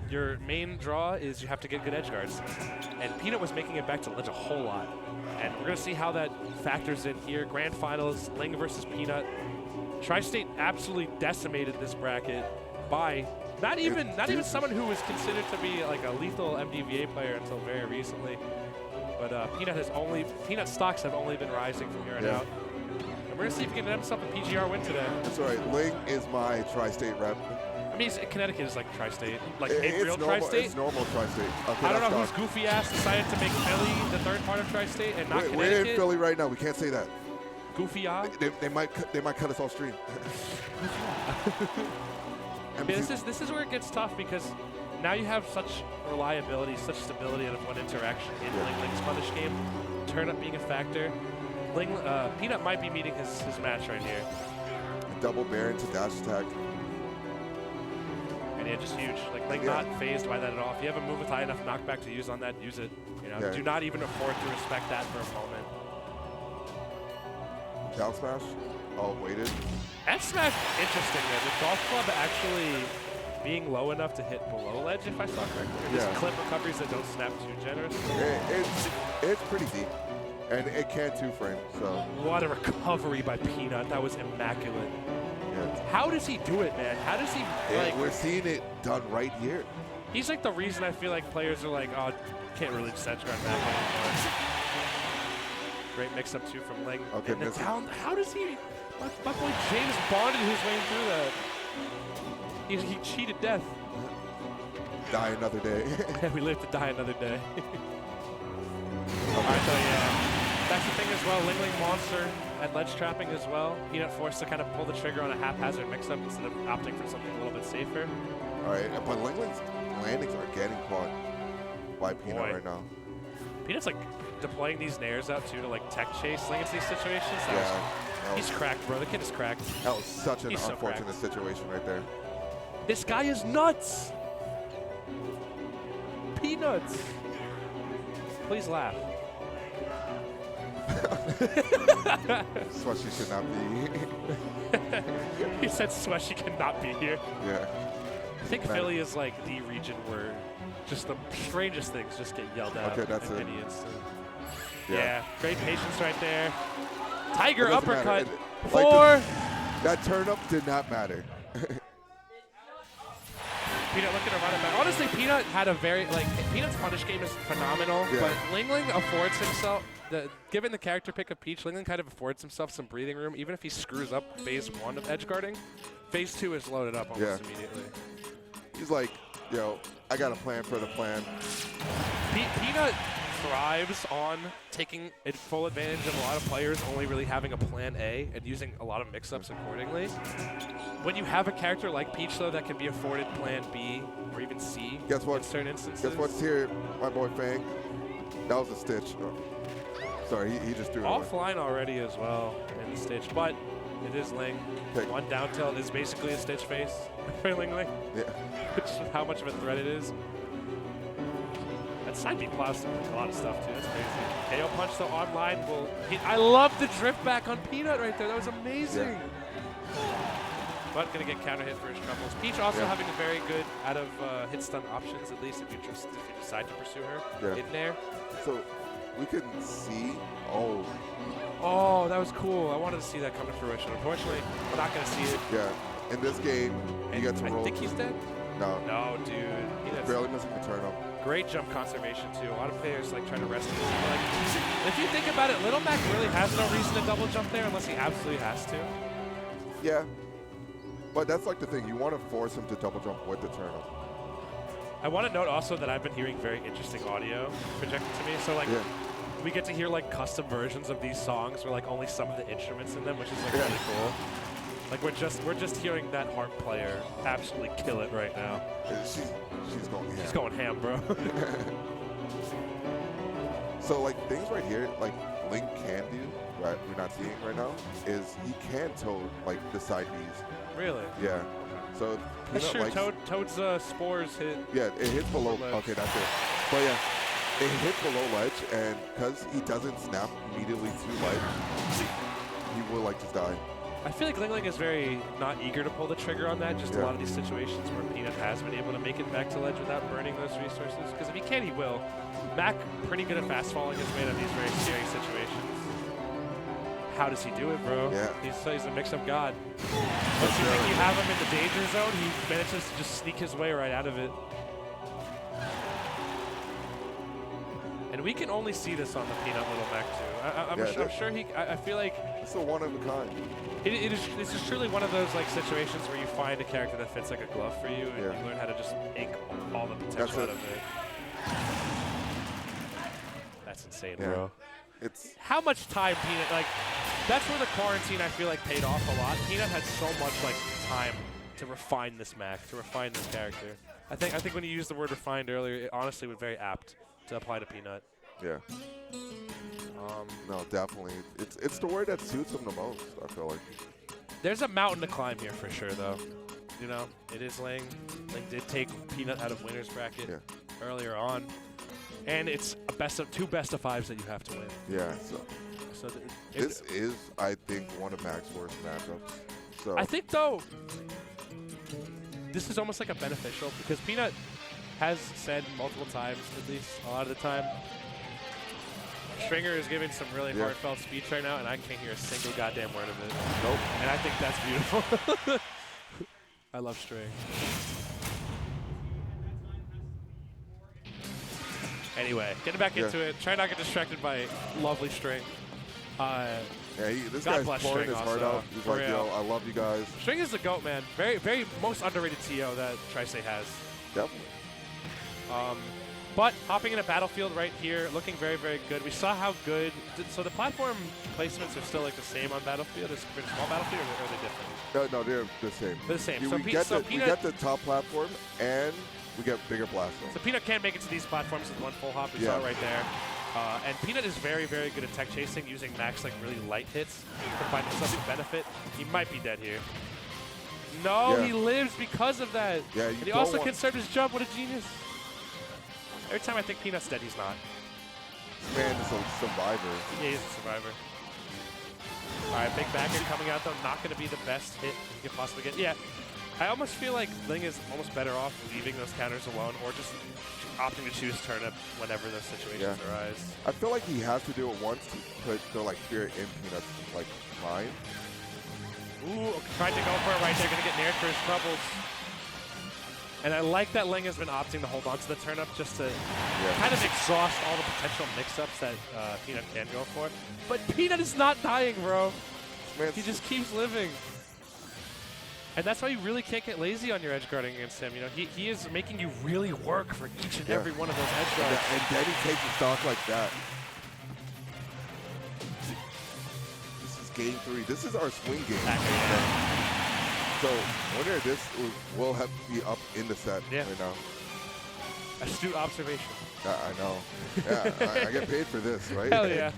your main draw is you have to get good edge guards. And Peanut was making it back to ledge a whole lot. And we're going to see how that factors in here. Grand Finals, Ling versus Peanut. Tri-State absolutely decimated this bracket by not even someone who was considered to be like a lethal MDVA player until very recently. But Peanut stocks have only been rising from here on out. And we're going to see if he can end himself a PGR win today. That's all right. Ling is my Tri-State rep. I mean, Connecticut is like Tri-State, like real Tri-State. It's normal Tri-State. Okay, I don't know whose goofy ass decided to make Philly the third part of Tri-State and not Connecticut. We're in Philly right now. We can't say that. Goofy ass. They might cut us off stream. I mean, this is where it gets tough because now you have such reliability, such stability out of one interaction in Ling's punish game. Turn up being a factor. Peanut might be meeting his match right here. Double bear into dash attack. And yeah, just huge. Like Ling not phased by that at all. If you have a move with high enough knockback to use on that, use it. You know, do not even afford to respect that for a moment. Down smash. Oh, waited. F smash, interesting. The golf club actually being low enough to hit below ledge, if I saw correctly. Just clip recoveries that don't snap too generously. It's pretty deep, and it can 2-frame. So what a recovery by Peanut. That was immaculate. Yeah. How does he do it, man? How does he? Like, we're seeing it done right here. He's like the reason I feel like players are like, oh, can't really just edge guard that anymore. Great mix-up, too, from Ling. Okay, and down, how does he... My boy James bonded his way through that. He cheated death. Die another day. We live to die another day. All right, so yeah. That's the thing as well. Ling monster at ledge trapping as well. Peanut forced to kind of pull the trigger on a haphazard mix-up instead of opting for something a little bit safer. All right, but Ling's landings are getting caught by Peanut right now. Peanut's like deploying these nairs out too to like tech chase Ling into these situations. He's cracked, bro. The kid is cracked. That was such an unfortunate situation right there. This guy is nuts. Peanuts. Please laugh. Sweshy should not be. He said Sweshy cannot be here. Yeah. I think Philly is like the region where just the strangest things just get yelled out in any instant. Yeah, great patience right there. Tiger uppercut. That turn up did not matter. Peanut looking to run it back. Honestly, Peanut had a very, Peanut's punish game is phenomenal, but Ling affords himself, given the character pick of Peach, Ling kind of affords himself some breathing room, even if he screws up phase 1 of edge guarding. Phase 2 is loaded up almost immediately. He's like, yo, I got a plan for the plan. Peanut thrives on taking full advantage of a lot of players only really having a plan A and using a lot of mix-ups accordingly. When you have a character like Peach, though, that can be afforded plan B or even C in certain instances. Guess what's here, my boy Fang? That was a stitch. Oh. Sorry, he just threw it offline already as well in the stitch, but it is Ling. One down tilt is basically a stitch face for Ling. Yeah. Which is how much of a threat it is. That side B plows a lot of stuff too. That's crazy. KO punch though online will. I love the drift back on Peanut right there. That was amazing. Yeah. But gonna get counter hit for his troubles. Peach also having a very good out of hit stun options, at least if you decide to pursue her in there. So we can see. Oh, that was cool. I wanted to see that come to fruition. Unfortunately, we're not gonna see it. Yeah. In this game, you get to roll. I think he's dead. No. No, dude. He's barely missing the turn up. Great jump conservation too. A lot of players like trying to rest him. Like, if you think about it, Little Mac really has no reason to double jump there unless he absolutely has to. Yeah. But that's like the thing. You want to force him to double jump with the turn up. I want to note also that I've been hearing very interesting audio projected to me. So like, we get to hear like custom versions of these songs where like only some of the instruments in them, which is like really cool. Like we're just hearing that harp player absolutely kill it right now. She's going ham. She's going ham, bro. So like things right here, like Ling can do, right? We're not seeing right now, is he can toad like the side Bs. Really? Yeah. So that's true. Toad's spores hit. Yeah, it hits below. Okay, that's it. But yeah, it hits below ledge, and because he doesn't snap immediately to ledge, he will like just die. I feel like Ling is very not eager to pull the trigger on that. Just a lot of these situations where Peanut has been able to make it back to ledge without burning those resources. Because if he can, he will. Mac, pretty good at fast falling his way out of these very scary situations. How does he do it, bro? Yeah. He's a mix-up god. Once you think you have him in the danger zone, he manages to just sneak his way right out of it. And we can only see this on the Peanut Little Mac too. I'm sure he. I feel like it's a one of a kind. This is truly one of those like situations where you find a character that fits like a glove for you, and you learn how to just ink all the potential out of it. That's insane, bro. It's how much time Peanut like. That's where the quarantine I feel like paid off a lot. Peanut had so much like time to refine this Mac, to refine this character. I think when you used the word refined earlier, it honestly was very apt to apply to Peanut. Yeah. No, definitely. It's the word that suits him the most, I feel like. There's a mountain to climb here for sure, though. You know, it is Ling. Ling did take Peanut out of winner's bracket earlier on. And it's a two best of fives that you have to win. Yeah, so this is, I think, one of Mac's worst matchups. So I think, though, this is almost like a beneficial because Peanut has said multiple times, at least a lot of the time, Stringer is giving some really heartfelt speech right now, and I can't hear a single goddamn word of it. Nope. And I think that's beautiful. I love String. Anyway, getting back into it. Try not to get distracted by lovely String. This guy's pouring his heart out. He's like, yo, I love you guys. String is the GOAT, man. Very, very most underrated TO that Tri-State has. Yep. But hopping in a battlefield right here, looking very, very good. We saw how good. So the platform placements are still like the same on Battlefield as compared to small Battlefield, or are they different? No, they're the same. They're the same. Yeah, So we get the top platform, and we get bigger blast zones. So Peanut can make it to these platforms with one full hop. We saw it right there. And Peanut is very, very good at tech chasing, using Mac's like really light hits to find himself a benefit. He might be dead here. No, he lives because of that. Yeah, and he also conserved his jump. What a genius. Every time I think Peanut's dead, he's not. Man is a survivor. Yeah, he's a survivor. All right, big backer coming out, though. Not going to be the best hit you can possibly get. Yeah, I almost feel like Ling is almost better off leaving those counters alone or just opting to choose turnip whenever those situations arise. I feel like he has to do it once to put the fear in Peanut's mind. Ooh, tried to go for it right there. Going to get nared for his troubles. And I like that Ling has been opting to hold on to the turnip just to kind of exhaust all the potential mix-ups that Peanut can go for. But Peanut is not dying, bro. He just keeps living. And that's why you really can't get lazy on your edge guarding against him. You know, he is making you really work for each and every one of those edge guards. And then he takes a stock like that. This is game 3. This is our swing game. So, winner of this will have to be up in the set right now. Astute observation. I know. Yeah, I get paid for this, right? Hell yeah.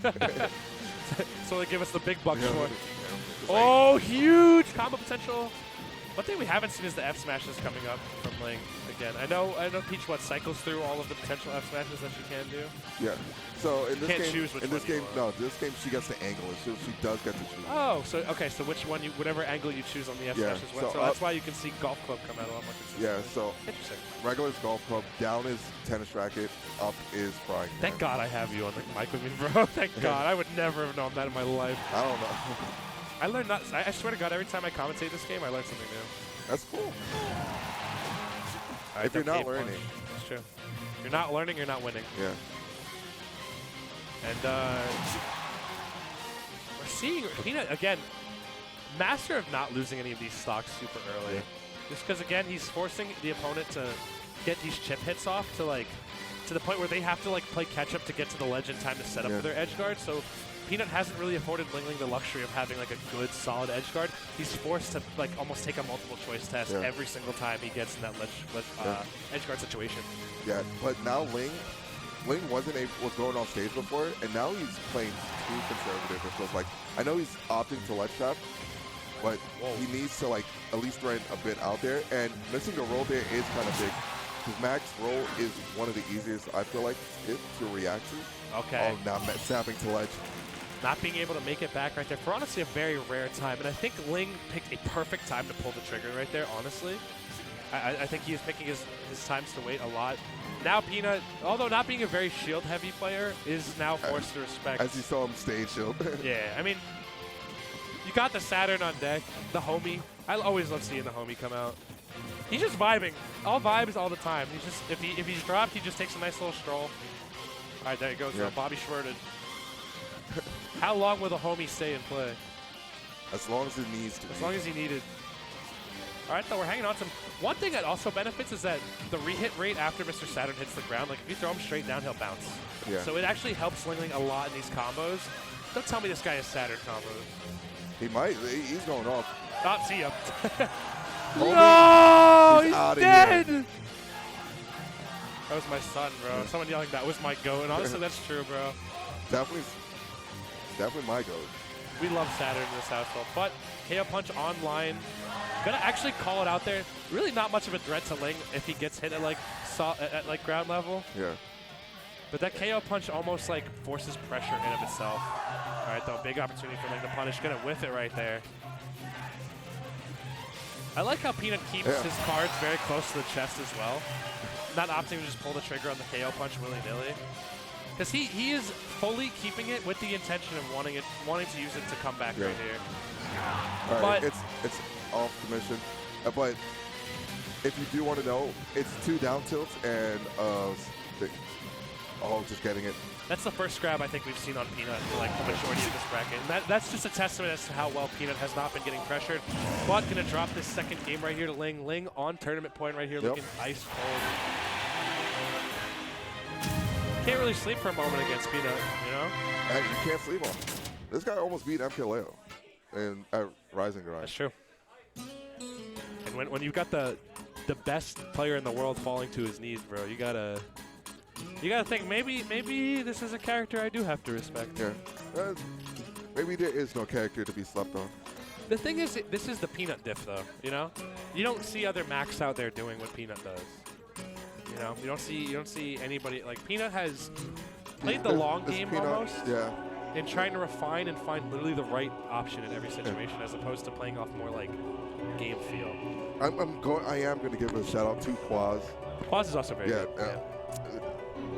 So they give us the big bucks for it. Oh, huge combo potential. One thing we haven't seen is the F smashes coming up from Ling again. I know Peach cycles through all of the potential F smashes that she can do. Yeah. So in this game, this game she gets to angle it, so she does get to choose. Oh, so okay, so whatever angle you choose on the F smashes went. So that's why you can see Golf Club come out a lot more consistently. Yeah. So interesting. Regular is Golf Club, down is tennis racket, up is frying pan. Thank God I have you on the mic with me, bro. Thank God. I would never have known that in my life. I don't know. I learned not. I swear to God, every time I commentate this game, I learn something new. That's cool. Right, if you're not learning. That's true. If you're not learning, you're not winning. Yeah. And we're seeing Peanut, again, master of not losing any of these stocks super early. Yeah. Just because, again, he's forcing the opponent to get these chip hits off to the point where they have to play catch-up to get to the ledge in time to set up for their edge guard. So Peanut hasn't really afforded Ling the luxury of having a good, solid edge guard. He's forced to almost take a multiple choice test every single time he gets in that edge guard situation. Yeah, but now Ling was going on stage before, and now he's playing too conservative. It feels like I know he's opting to ledge trap, but he needs to at least run a bit out there. And missing the roll there is kind of big. Because Mac's roll is one of the easiest I feel like to react to. Okay. Oh, now snapping to ledge. not being able to make it back right there for honestly a very rare time. And I think Ling picked a perfect time to pull the trigger right there, honestly. I think he is picking his times to wait a lot. Now Peanut, although not being a very shield-heavy player, is now forced to respect. As you saw him stage shield. Yeah, I mean, you got the Saturn on deck, the homie. I always love seeing the homie come out. He's just vibing. All vibes all the time. He's just if he's dropped, he just takes a nice little stroll. All right, there he goes. Yeah. Bobby Schwerted. How long will the homie stay in play? As long as it needs to. As long as he needed. All right, though, we're hanging on to him. One thing that also benefits is that the re-hit rate after Mr. Saturn hits the ground, like if you throw him straight down, he'll bounce. Yeah. So it actually helps Ling a lot in these combos. Don't tell me this guy has Saturn combos. He might. He's going off. Oh, see ya. No! He's dead! Here. That was my son, bro. Someone yelling that was my goat. And honestly, that's true, bro. Definitely my goat. We love Saturn in this household. But KO Punch online. Gonna actually call it out there. Really not much of a threat to Ling if he gets hit at like ground level. Yeah. But that KO Punch almost like forces pressure in of itself. All right, though, big opportunity for Ling to punish. Gonna whiff it right there. I like how Peanut keeps his cards very close to the chest as well. Not opting to just pull the trigger on the KO Punch willy-nilly. Because he is fully keeping it with the intention of wanting to use it to come back right here. All right, it's off commission. But if you do want to know, it's 2 down tilts and just getting it. That's the first grab I think we've seen on Peanut for like the majority of this bracket. And that's just a testament as to how well Peanut has not been getting pressured. But going to drop this second game right here to Ling. Ling on tournament point right here, looking ice cold. Can't really sleep for a moment against Peanut, you know? And you can't sleep on him. This guy almost beat MKLeo in Rising Grind. That's true. And when you've got the best player in the world falling to his knees, bro, you gotta think maybe this is a character I do have to respect. Yeah. Maybe there is no character to be slept on. The thing is, this is the Peanut diff, though. You know, you don't see other Macs out there doing what Peanut does. You know, you don't see anybody like Peanut has played the long game almost. Yeah. In trying to refine and find literally the right option in every situation, as opposed to playing off more like game feel. I am going to give a shout out to Quaz. Quaz is also very good.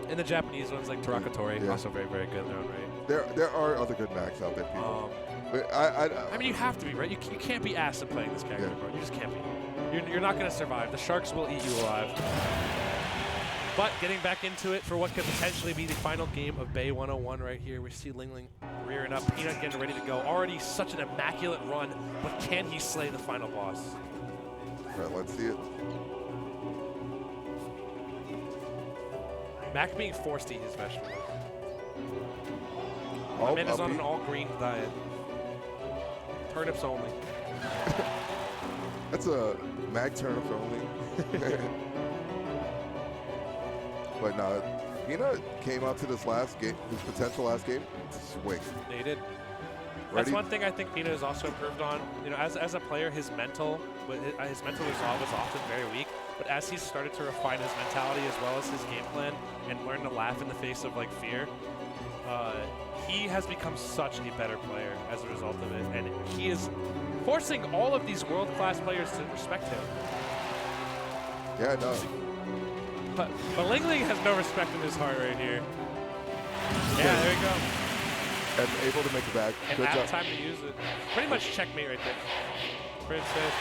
And the Japanese ones like Tarakatori, also very, very good in their own right. There are other good Macs out there, people. But I mean, you have to be, right? You can't be ass at playing this character, bro. You just can't be. You're not going to survive. The Sharks will eat you alive. But getting back into it for what could potentially be the final game of bae101 right here. We see Ling rearing up, Peanut getting ready to go. Already such an immaculate run, but can he slay the final boss? All right, let's see it. Mac being forced to eat his vegetables. My man is on an all-green diet. Turnips only. That's a Mac turnips only. But no, Peanut came out to this last game, his potential last game, swing. They did. That's one thing I think Peanut has also improved on. You know, as a player, his mental resolve was often very weak. But as he's started to refine his mentality as well as his game plan and learn to laugh in the face of like fear, he has become such a better player as a result of it. And he is forcing all of these world-class players to respect him. Yeah, no. But Ling has no respect in his heart right here. Yeah, there we go. And able to make it back. And have time to use it. Pretty much checkmate right there. Princess.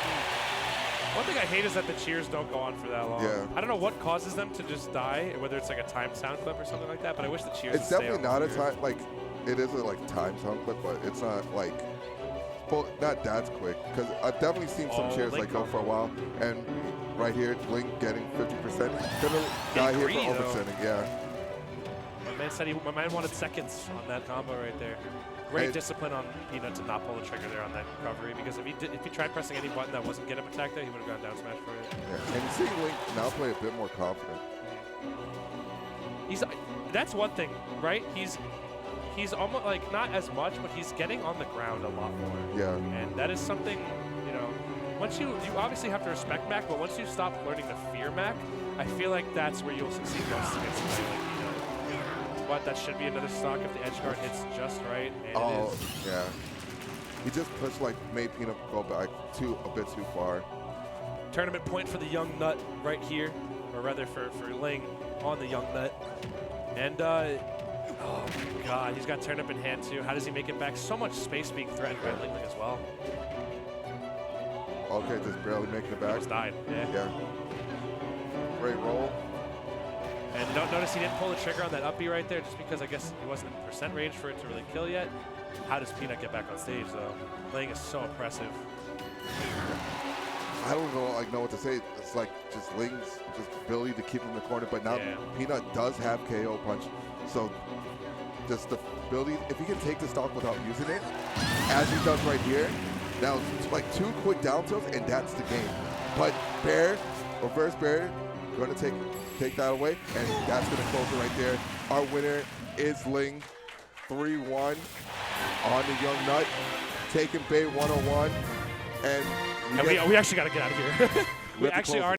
One thing I hate is that the cheers don't go on for that long. Yeah. I don't know what causes them to just die, whether it's like a time sound clip or something like that, but I wish the cheers It's definitely not a time, like, it is a like time sound clip, but it's not like, well, not that quick. Because I've definitely seen some cheers like go for a while. And right here, Ling getting 50%. Gonna die here for oversending, yeah. My man wanted seconds on that combo right there. Great discipline on Peanut to not pull the trigger there on that recovery, because if he tried pressing any button that wasn't get him attack there, he would have gone down smash for it. Yeah. And you see Ling now play a bit more confident. That's one thing, right? He's almost like not as much, but he's getting on the ground a lot more. Yeah. And that is something, you know, once you obviously have to respect Mac, but once you stop learning to fear Mac, I feel like that's where you'll succeed most against somebody like Peanut. what? That should be another stock if the edge guard hits just right. And Oh, it is. yeah. He just pushed, like, made Peanut go back a bit too far. Tournament point for the young nut right here, or rather for Ling on the young nut. And, oh my god, he's got turnip in hand too. How does he make it back? So much space being threatened by Ling as well. Okay, just barely making it back. Almost died, Yeah. Great roll. And notice he didn't pull the trigger on that up B right there just because I guess he wasn't in percent range for it to really kill yet. How does Peanut get back on stage though? Ling is so impressive. I don't know what to say. It's like just Ling's just ability to keep him in the corner, but now Peanut does have KO punch. So just the ability, if he can take the stock without using it, as he does right here, now it's like 2 quick down tilts and that's the game. But Bear, reverse Bear, going to take that away, and that's going to close it right there. Our winner is Ling, 3-1 on the Young Nut, taking bae101, and we actually got to get out of here. We actually are.